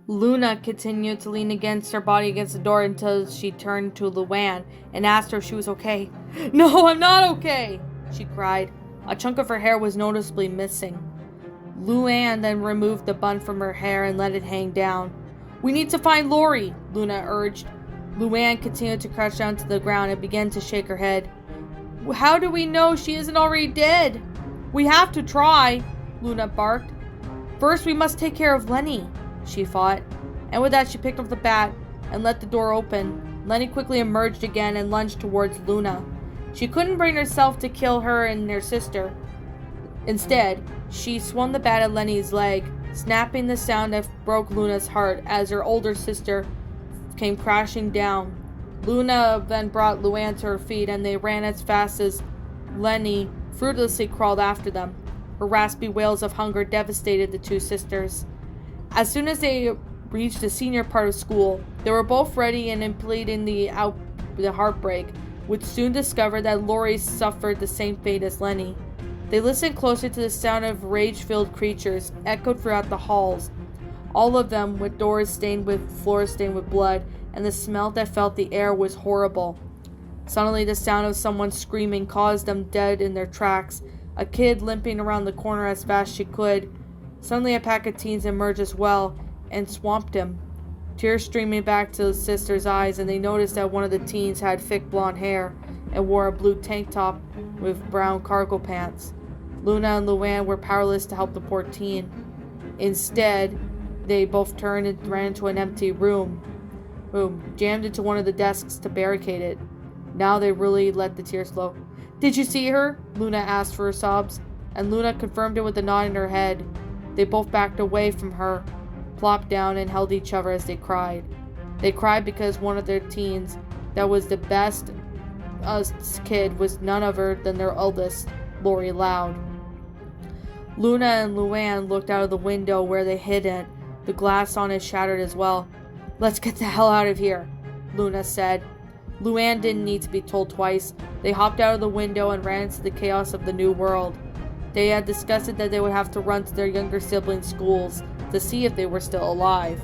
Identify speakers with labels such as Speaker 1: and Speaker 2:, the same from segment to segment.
Speaker 1: Luna continued to lean against her body against the door until she turned to Luann and asked her if she was okay. "No, I'm not okay," she cried. A chunk of her hair was noticeably missing. Luann then removed the bun from her hair and let it hang down. "We need to find Lori," Luna urged. Luann continued to crouch down to the ground and began to shake her head. "How do we know she isn't already dead?" "We have to try," Luna barked. "First, we must take care of Lenny," she fought. And with that, she picked up the bat and let the door open. Lenny quickly emerged again and lunged towards Luna. She couldn't bring herself to kill her and her sister. Instead, she swung the bat at Lenny's leg, snapping the sound that broke Luna's heart as her older sister came crashing down. Luna then brought Luann to her feet, and they ran as fast as Lenny fruitlessly crawled after them. Her raspy wails of hunger devastated the two sisters. As soon as they reached the senior part of school, they were both ready and pleading the heartbreak, would soon discover that Lori suffered the same fate as Lenny. They listened closely to the sound of rage-filled creatures echoed throughout the halls, all of them with doors stained with floors stained with blood, and the smell that filled the air was horrible. Suddenly, the sound of someone screaming caused them dead in their tracks, a kid limping around the corner as fast as she could. Suddenly, a pack of teens emerged as well and swamped him, tears streaming back to the sisters' eyes, and they noticed that one of the teens had thick blonde hair and wore a blue tank top with brown cargo pants. Luna and Luann were powerless to help the poor teen. Instead, they both turned and ran into an empty room, jammed into one of the desks to barricade it. Now they really let the tears flow. "Did you see her?" Luna asked for her sobs, and Luna confirmed it with a nod in her head. They both backed away from her, plopped down, and held each other as they cried. They cried because one of their teens, that was the best kid, was none other than their eldest, Lori Loud. Luna and Luann looked out of the window where they hid it. The glass on it shattered as well. "Let's get the hell out of here," Luna said. Luann didn't need to be told twice. They hopped out of the window and ran into the chaos of the new world. They had discussed that they would have to run to their younger siblings' schools to see if they were still alive.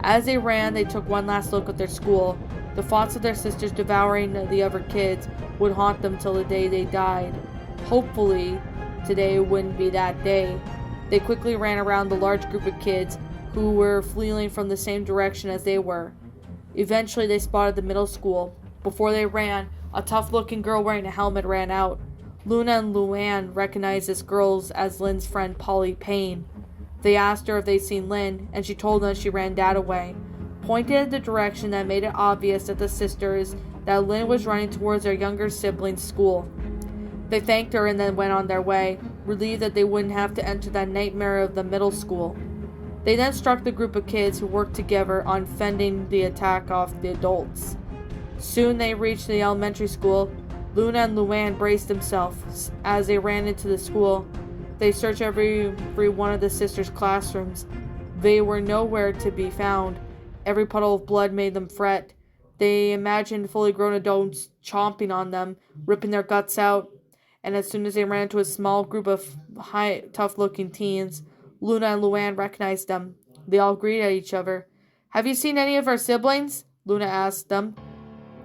Speaker 1: As they ran, they took one last look at their school. The thoughts of their sisters devouring the other kids would haunt them till the day they died. Hopefully, today wouldn't be that day. They quickly ran around the large group of kids who were fleeing from the same direction as they were. Eventually, they spotted the middle school. Before they ran, a tough-looking girl wearing a helmet ran out. Luna and Luann recognized this girl as Lynn's friend Polly Payne. They asked her if they'd seen Lynn, and she told them she ran Dad away, pointed in the direction that made it obvious to the sisters that Lynn was running towards their younger sibling's school. They thanked her and then went on their way, relieved that they wouldn't have to enter that nightmare of the middle school. They then struck the group of kids who worked together on fending the attack off the adults. Soon they reached the elementary school. Luna and Luann braced themselves as they ran into the school. They searched every one of the sisters' classrooms. They were nowhere to be found. Every puddle of blood made them fret. They imagined fully grown adults chomping on them, ripping their guts out. And as soon as they ran into a small group of tough-looking teens, Luna and Luann recognized them. They all greeted each other. "Have you seen any of our siblings?" Luna asked them.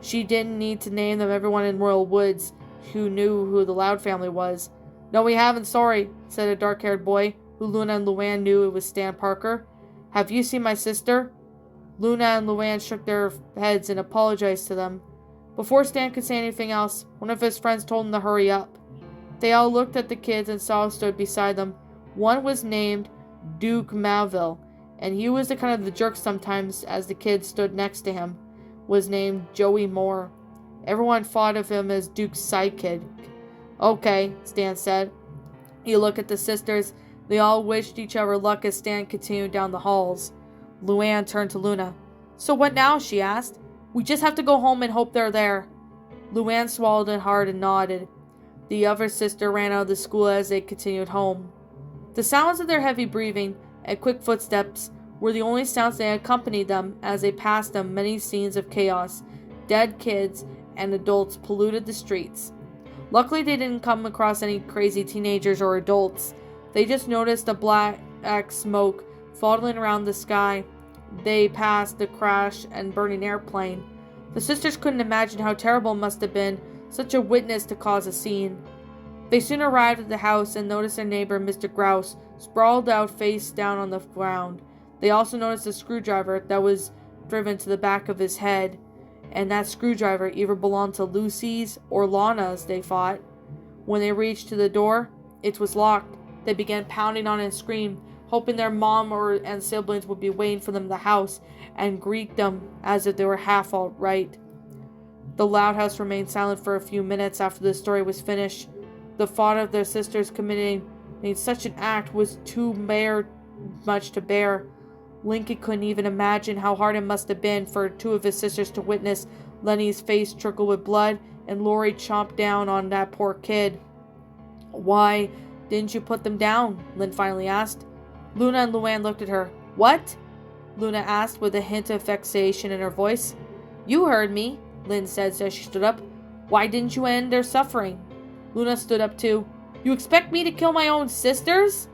Speaker 1: She didn't need to name them. Everyone in Royal Woods who knew who the Loud family was. "No, we haven't, sorry," said a dark-haired boy, who Luna and Luann knew it was Stan Parker. "Have you seen my sister?" Luna and Luann shook their heads and apologized to them. Before Stan could say anything else, one of his friends told him to hurry up. They all looked at the kids and saw who stood beside them. One was named Duke Malville, and he was the kind of the jerk sometimes as the kid stood next to him, was named Joey Moore. Everyone thought of him as Duke's sidekick. "Okay," Stan said. He looked at the sisters. They all wished each other luck as Stan continued down the halls. Luann turned to Luna. "So what now?" she asked. "We just have to go home and hope they're there." Luann swallowed it hard and nodded. The other sister ran out of the school as they continued home. The sounds of their heavy breathing and quick footsteps were the only sounds that accompanied them as they passed them. Many scenes of chaos, dead kids, and adults polluted the streets. Luckily, they didn't come across any crazy teenagers or adults. They just noticed the black smoke falling around the sky. they passed the crash and burning airplane. The sisters couldn't imagine how terrible it must have been, such a witness to cause a scene. They soon arrived at the house and noticed their neighbor, Mr. Grouse, sprawled out face down on the ground. They also noticed a screwdriver that was driven to the back of his head, and that screwdriver either belonged to Lucy's or Lana's, they thought. When they reached to the door, it was locked. They began pounding on it and screamed, hoping their mom and siblings would be waiting for them in the house and greet them as if they were half all right. The loud house remained silent for a few minutes after the story was finished. The thought of their sisters committing such an act was too much to bear. Lincoln couldn't even imagine how hard it must have been for two of his sisters to witness Lenny's face trickle with blood and Lori chomp down on that poor kid. "Why didn't you put them down?" Lynn finally asked. Luna and Luann looked at her. "What?" Luna asked with a hint of vexation in her voice. "You heard me," Lynn said as she stood up. "Why didn't you end their suffering?" Luna stood up too. "You expect me to kill my own sisters?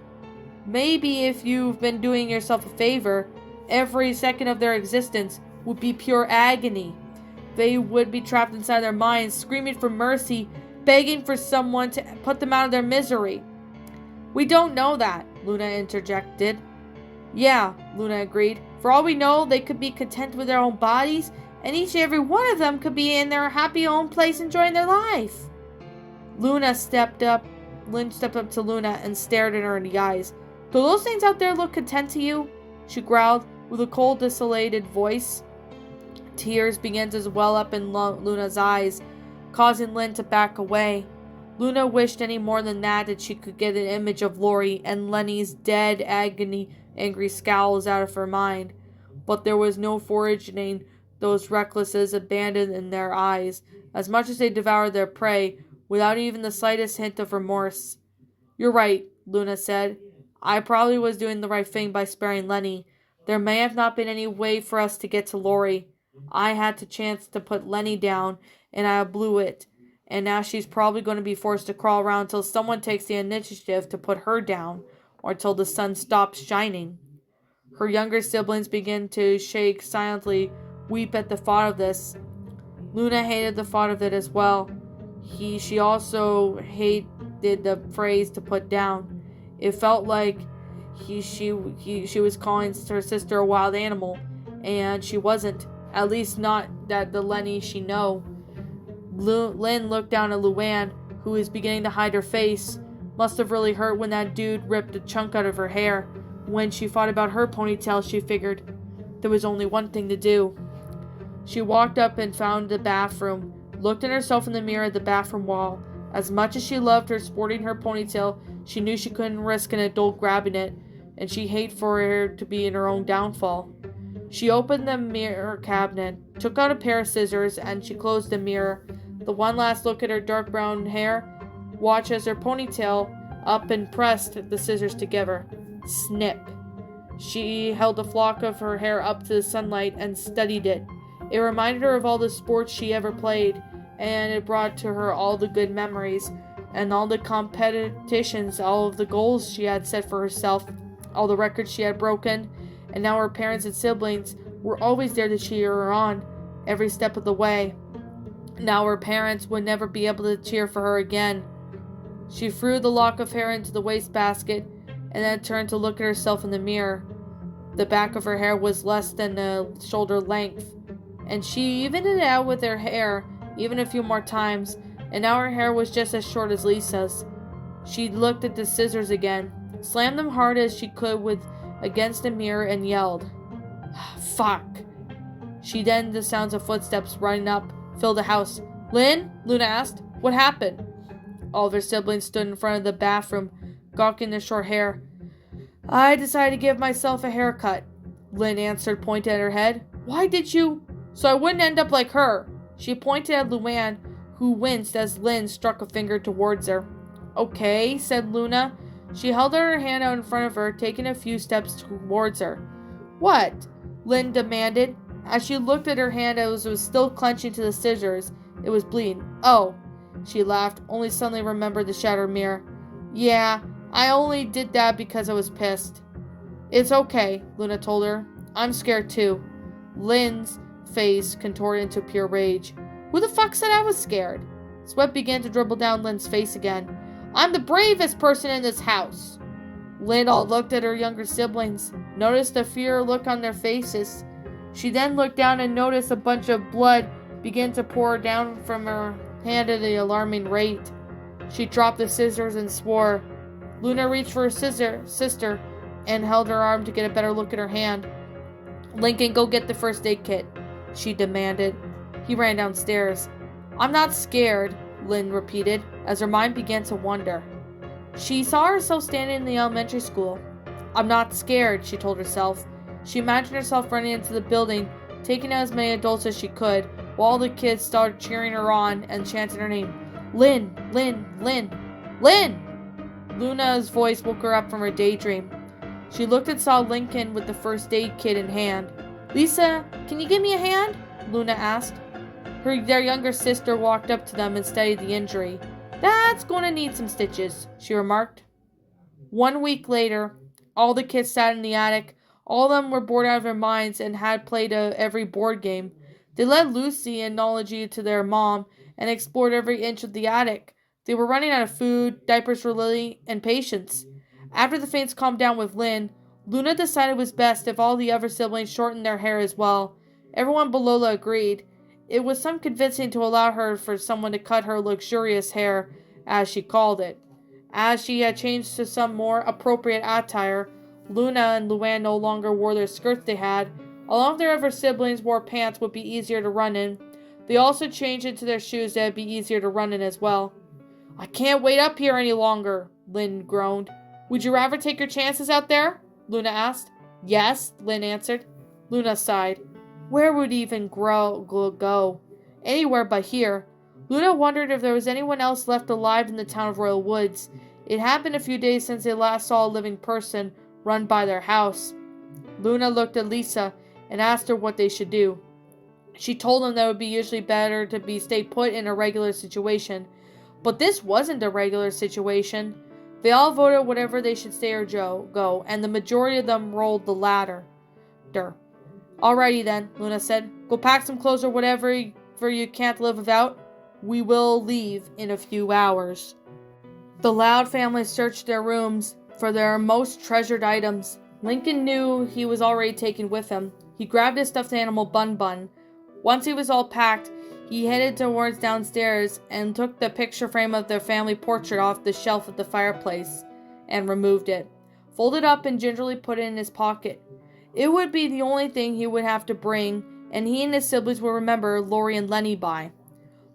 Speaker 1: Maybe if you've been doing yourself a favor, every second of their existence would be pure agony. They would be trapped inside their minds, screaming for mercy, begging for someone to put them out of their misery." "We don't know that," Luna interjected. "Yeah," Luna agreed. "For all we know, they could be content with their own bodies, and each and every one of them could be in their happy own place enjoying their life." Lynn stepped up to Luna and stared at her in the eyes. "Do those things out there look content to you?" she growled with a cold, desolated voice. Tears began to well up in Luna's eyes, causing Lynn to back away. Luna wished any more than that she could get an image of Lori and Lenny's dead, angry scowls out of her mind. But there was no foraging those recklesses abandoned in their eyes, as much as they devoured their prey, without even the slightest hint of remorse. "You're right," Luna said. "I probably was doing the right thing by sparing Lenny. There may have not been any way for us to get to Lori. I had the chance to put Lenny down, and I blew it. And now she's probably going to be forced to crawl around until someone takes the initiative to put her down, or until the sun stops shining." Her younger siblings began to shake silently, weep at the thought of this. Luna hated the thought of it as well. She also hated the phrase "to put down." It felt like she was calling her sister a wild animal, and she wasn't. At least not that the Lenny she knew. Lynn looked down at Luann, who was beginning to hide her face. Must have really hurt when that dude ripped a chunk out of her hair. When she thought about her ponytail, she figured there was only one thing to do. She walked up and found the bathroom, looked at herself in the mirror at the bathroom wall. As much as she loved her sporting her ponytail, she knew she couldn't risk an adult grabbing it, and she hated for her to be in her own downfall. She opened the mirror cabinet, took out a pair of scissors, and she closed the mirror. The one last look at her dark brown hair, watched as her ponytail up and pressed the scissors together. Snip. She held a flock of her hair up to the sunlight and studied it. It reminded her of all the sports she ever played, and it brought to her all the good memories, and all the competitions, all of the goals she had set for herself, all the records she had broken, and now her parents and siblings were always there to cheer her on, every step of the way. Now her parents would never be able to cheer for her again. She threw the lock of hair into the wastebasket, and then turned to look at herself in the mirror. The back of her hair was less than a shoulder length, and she evened it out with her hair even a few more times, and now her hair was just as short as Lisa's. She looked at the scissors again, slammed them hard as she could against the mirror, and yelled, "Fuck!" Then the sounds of footsteps running up filled the house. "Lynn?" Luna asked. "What happened?" All of her siblings stood in front of the bathroom, gawking their short hair. "I decided to give myself a haircut," Lynn answered, pointing at her head. "Why did you?" "So I wouldn't end up like her." She pointed at Luann, who winced as Lynn struck a finger towards her. "Okay," said Luna. She held her hand out in front of her, taking a few steps towards her. "What?" Lynn demanded. As she looked at her hand, it was still clenching to the scissors. It was bleeding. "Oh," she laughed, only suddenly remembered the shattered mirror. "Yeah, I only did that because I was pissed." "It's okay," Luna told her. I'm scared too. Lynn's face contorted into pure rage. Who the fuck said I was scared? Sweat began to dribble down Lynn's face again. I'm the bravest person in this house. Lynn all looked at her younger siblings, noticed the fear look on their faces. She then looked down and noticed a bunch of blood begin to pour down from her hand at an alarming rate. She dropped the scissors and swore. Luna reached for her sister and held her arm to get a better look at her hand. Lincoln, go get the first aid kit, she demanded. He ran downstairs. I'm not scared, Lynn repeated, as her mind began to wander. She saw herself standing in the elementary school. I'm not scared, she told herself. She imagined herself running into the building, taking out as many adults as she could, while all the kids started cheering her on and chanting her name. Lynn! Lynn! Lynn! Lynn! Luna's voice woke her up from her daydream. She looked and saw Lincoln with the first aid kit in hand. Lisa, can you give me a hand? Luna asked. Their younger sister walked up to them and studied the injury. That's going to need some stitches, she remarked. 1 week later, all the kids sat in the attic. All of them were bored out of their minds and had played every board game. They led Lucy and Nology to their mom and explored every inch of the attic. They were running out of food, diapers for Lily, and patience. After the faints calmed down with Lynn, Luna decided it was best if all the other siblings shortened their hair as well. Everyone but Lola agreed. It was some convincing to allow her for someone to cut her luxurious hair, as she called it. As she had changed to some more appropriate attire, Luna and Luann no longer wore their skirts they had. Along with their other siblings wore pants would be easier to run in. They also changed into their shoes that would be easier to run in as well. I can't wait up here any longer, Lynn groaned. Would you rather take your chances out there? Luna asked. Yes, Lynn answered. Luna sighed. Where would he even go? Anywhere but here. Luna wondered if there was anyone else left alive in the town of Royal Woods. It had been a few days since they last saw a living person run by their house. Luna looked at Lisa and asked her what they should do. She told them that it would be usually better to stay put in a regular situation. But this wasn't a regular situation. They all voted whatever they should stay or go, and the majority of them rolled the latter. Alrighty then, Luna said. Go pack some clothes or whatever you can't live without. We will leave in a few hours. The Loud family searched their rooms for their most treasured items. Lincoln knew he was already taken with him. He grabbed his stuffed animal Bun. Once he was all packed, he headed towards downstairs and took the picture frame of their family portrait off the shelf of the fireplace and removed it, folded up and gingerly put it in his pocket. It would be the only thing he would have to bring, and he and his siblings would remember Lori and Lenny by.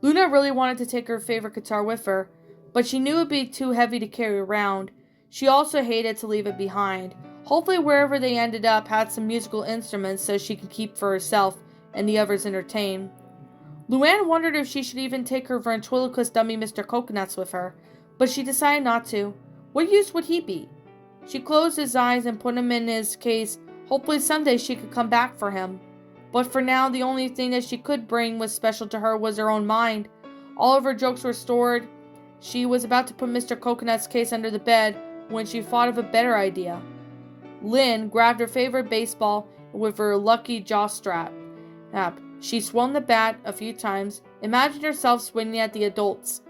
Speaker 1: Luna really wanted to take her favorite guitar with her, but she knew it would be too heavy to carry around. She also hated to leave it behind. Hopefully wherever they ended up had some musical instruments so she could keep for herself and the others entertained. Luann wondered if she should even take her ventriloquist dummy Mr. Coconuts with her, but she decided not to. What use would he be? She closed his eyes and put him in his case. Hopefully someday she could come back for him. But for now, the only thing that she could bring was special to her was her own mind. All of her jokes were stored. She was about to put Mr. Coconut's case under the bed when she thought of a better idea. Lynn grabbed her favorite baseball with her lucky jaw strap. She swung the bat a few times, imagined herself swinging at the adults.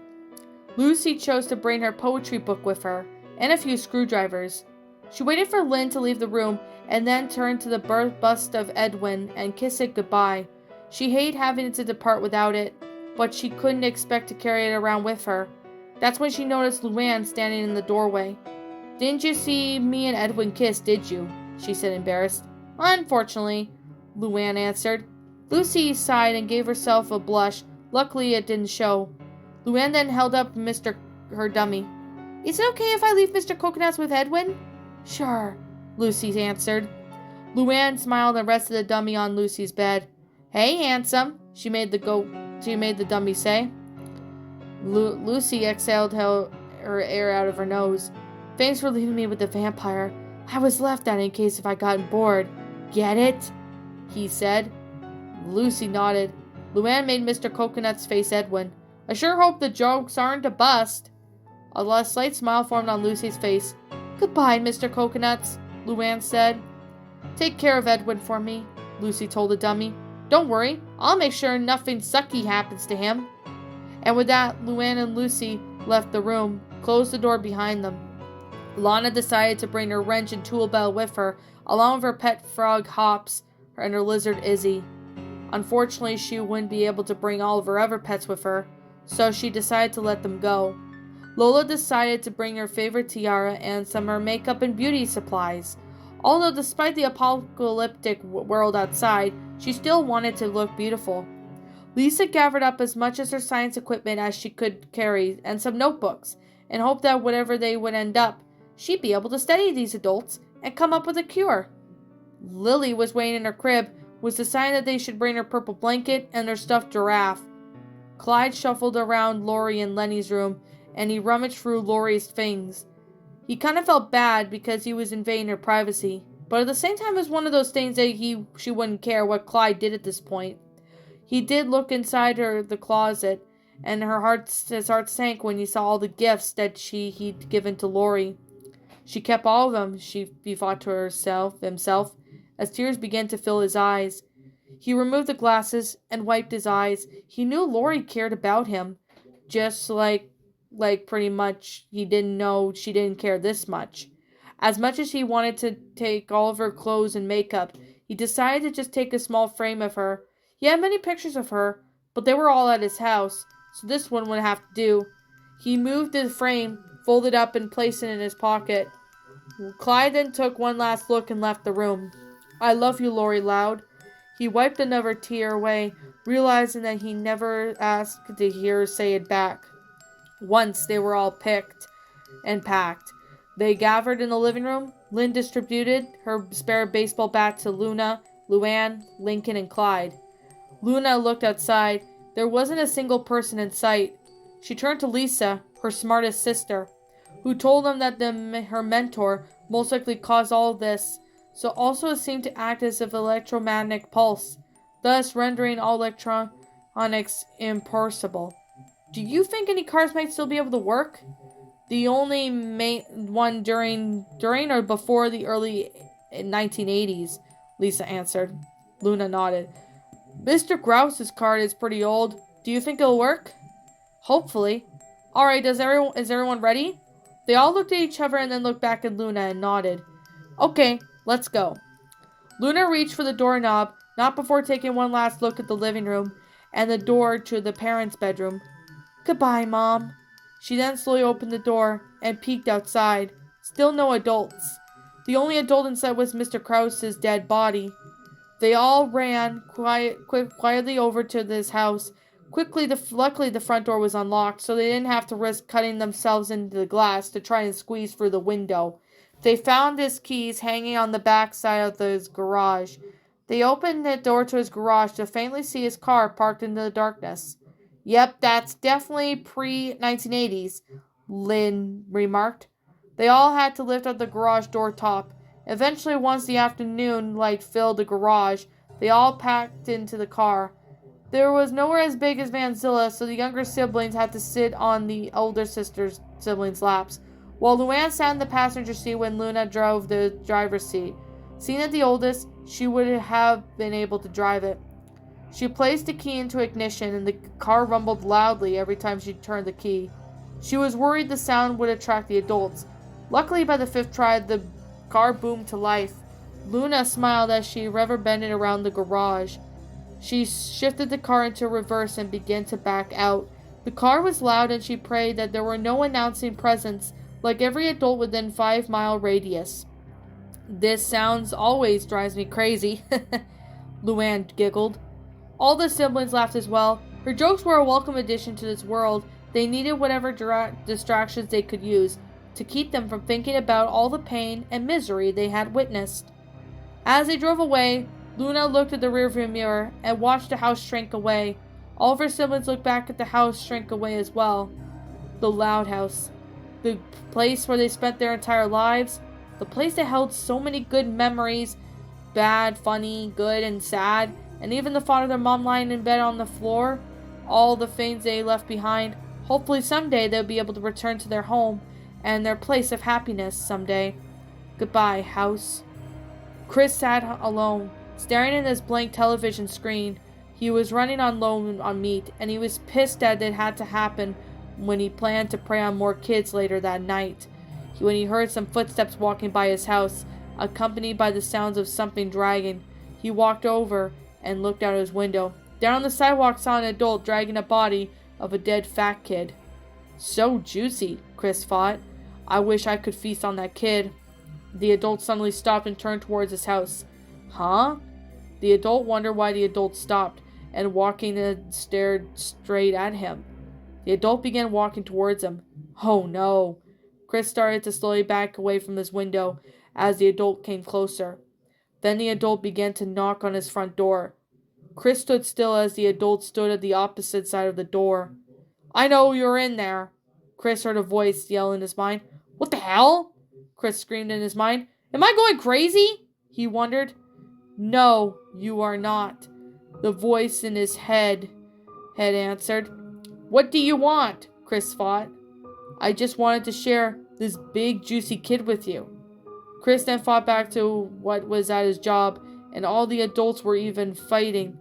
Speaker 1: Lucy chose to bring her poetry book with her, and a few screwdrivers. She waited for Lynn to leave the room, and then turned to the bust of Edwin and kissed it goodbye. She hated having to depart without it, but she couldn't expect to carry it around with her. That's when she noticed Luann standing in the doorway. Didn't you see me and Edwin kiss, did you? She said, embarrassed. Unfortunately, Luann answered. Lucy sighed and gave herself a blush. Luckily, it didn't show. Luann then held up her dummy. Is it okay if I leave Mr. Coconuts with Edwin? Sure, Lucy answered. Luann smiled and rested the dummy on Lucy's bed. Hey, handsome, she made the dummy say. Lucy exhaled her air out of her nose. Thanks for leaving me with the vampire. I was left out in case if I got bored. Get it? He said. Lucy nodded. Luann made Mr. Coconut's face Edwin. I sure hope the jokes aren't a bust. A slight smile formed on Lucy's face. Goodbye, Mr. Coconuts, Luann said. Take care of Edwin for me, Lucy told the dummy. Don't worry, I'll make sure nothing sucky happens to him. And with that, Luann and Lucy left the room, closed the door behind them. Lana decided to bring her wrench and tool belt with her, along with her pet frog Hops and her lizard Izzy. Unfortunately, she wouldn't be able to bring all of her other pets with her, so she decided to let them go. Lola decided to bring her favorite tiara and some of her makeup and beauty supplies. Although despite the apocalyptic world outside, she still wanted to look beautiful. Lisa gathered up as much as her science equipment as she could carry and some notebooks, and hoped that whatever they would end up, she'd be able to study these adults and come up with a cure. Lily was waiting in her crib, was deciding that they should bring her purple blanket and their stuffed giraffe. Clyde shuffled around Lori and Lenny's room, and he rummaged through Lori's things. He kind of felt bad because he was invading her privacy, but at the same time it was one of those things that she wouldn't care what Clyde did at this point. He did look inside the closet, and his heart sank when he saw all the gifts that he'd given to Lori. She kept all of them, he thought to himself, as tears began to fill his eyes. He removed the glasses and wiped his eyes. He knew Lori cared about him, just like pretty much he didn't know she didn't care this much. As much as he wanted to take all of her clothes and makeup, he decided to just take a small frame of her. He had many pictures of her, but they were all at his house, so this one would have to do. He moved the frame, folded up, and placed it in his pocket. Clyde then took one last look and left the room. I love you, Lori Loud. He wiped another tear away, realizing that he never asked to hear her say it back. Once they were all picked and packed, they gathered in the living room. Lynn distributed her spare baseball bat to Luna, Luann, Lincoln, and Clyde. Luna looked outside. There wasn't a single person in sight. She turned to Lisa, her smartest sister, who told them that her mentor most likely caused all this, so also seemed to act as an electromagnetic pulse, thus rendering all electronics impossible. Do you think any cars might still be able to work? The only one during or before the early 1980s, Lisa answered. Luna nodded. Mr. Grouse's car is pretty old. Do you think it'll work? Hopefully. Alright, is everyone ready? They all looked at each other and then looked back at Luna and nodded. Okay, let's go. Luna reached for the doorknob, not before taking one last look at the living room and the door to the parents' bedroom. Goodbye, Mom. She then slowly opened the door and peeked outside. Still no adults. The only adult inside was Mr. Krause's dead body. They all ran quietly over to this house. Luckily, the front door was unlocked, so they didn't have to risk cutting themselves into the glass to try and squeeze through the window. They found his keys hanging on the back side of his garage. They opened the door to his garage to faintly see his car parked in the darkness. Yep, that's definitely pre-1980s, Lynn remarked. They all had to lift up the garage door top. Eventually, once the afternoon light filled the garage, they all packed into the car. There was nowhere as big as Vanzilla, so the younger siblings had to sit on the older siblings' laps, while Luann sat in the passenger seat when Luna drove the driver's seat. Seeing as the oldest, she would have been able to drive it. She placed the key into ignition, and the car rumbled loudly every time she turned the key. She was worried the sound would attract the adults. Luckily, by the fifth try, the car boomed to life. Luna smiled as she rubber-banded around the garage. She shifted the car into reverse and began to back out. The car was loud, and she prayed that there were no announcing presents, like every adult within 5-mile radius. This sounds always drives me crazy, Luann giggled. All the siblings laughed as well. Her jokes were a welcome addition to this world. They needed whatever distractions they could use to keep them from thinking about all the pain and misery they had witnessed. As they drove away, Luna looked at the rearview mirror and watched the house shrink away. All of her siblings looked back at the house shrink away as well. The loud house. The place where they spent their entire lives. The place that held so many good memories. Bad, funny, good, and sad. And even the thought of their mom lying in bed on the floor. All the things they left behind. Hopefully someday they'll be able to return to their home and their place of happiness someday. Goodbye, house. Chris sat alone, staring at his blank television screen. He was running on low on meat, and he was pissed that it had to happen when he planned to prey on more kids later that night. When he heard some footsteps walking by his house, accompanied by the sounds of something dragging, he walked over and looked out his window. Down on the sidewalk saw an adult dragging a body of a dead fat kid. So juicy, Chris thought. I wish I could feast on that kid. The adult suddenly stopped and turned towards his house. Huh? The adult wondered why the adult stopped and walking and stared straight at him. The adult began walking towards him. Oh no. Chris started to slowly back away from his window as the adult came closer. Then the adult began to knock on his front door. Chris stood still as the adult stood at the opposite side of the door. I know you're in there. Chris heard a voice yell in his mind. What the hell? Chris screamed in his mind. Am I going crazy? He wondered. No, you are not. The voice in his head had answered. What do you want? Chris thought. I just wanted to share this big juicy kid with you. Chris then thought back to what was at his job, and all the adults were even fighting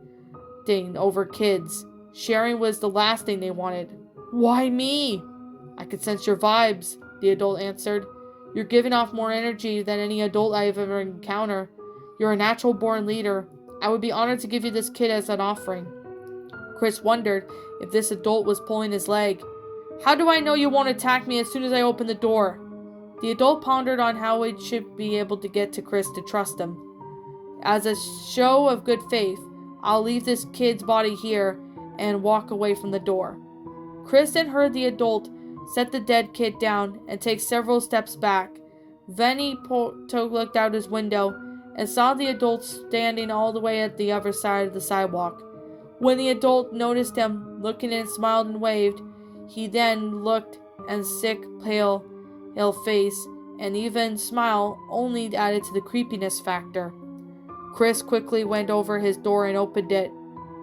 Speaker 1: over kids. Sharing was the last thing they wanted. Why me? I could sense your vibes, the adult answered. You're giving off more energy than any adult I've ever encountered. You're a natural born leader. I would be honored to give you this kid as an offering. Chris wondered if this adult was pulling his leg. How do I know you won't attack me as soon as I open the door? The adult pondered on how he should be able to get to Chris to trust him. As a show of good faith, I'll leave this kid's body here and walk away from the door. Chris then heard the adult set the dead kid down and take several steps back. Then he looked out his window and saw the adult standing all the way at the other side of the sidewalk. When the adult noticed him looking and smiled and waved, he then looked and sick, pale face, and even smile only added to the creepiness factor. Chris quickly went over his door and opened it,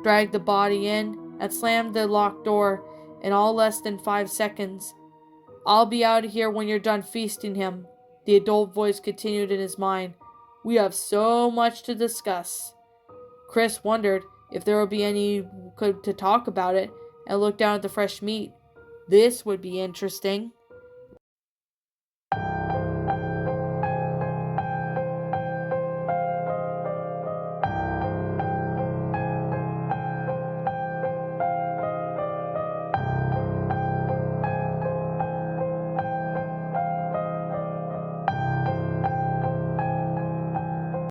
Speaker 1: dragged the body in, and slammed the locked door in all less than 5 seconds. I'll be out of here when you're done feasting him, the adult voice continued in his mind. We have so much to discuss. Chris wondered if there would be any to talk about it and looked down at the fresh meat. This would be interesting.